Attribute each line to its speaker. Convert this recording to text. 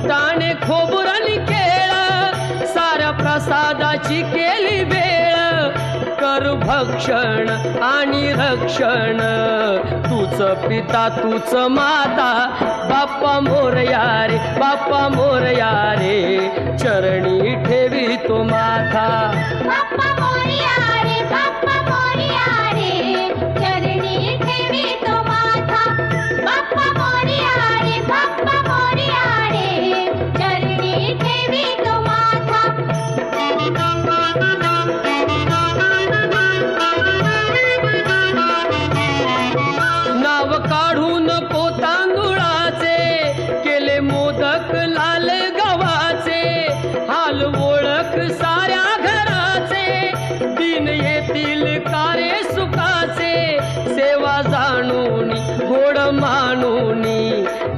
Speaker 1: फुटाणे खोबुरानी केळ साऱ्या प्रसादाची केली वेळ कर भक्षण आणि रक्षण तूच पिता तूच माता बाप्पा मोरया रे बाप्पा मोरया रे चरणी ठेवी तो माथा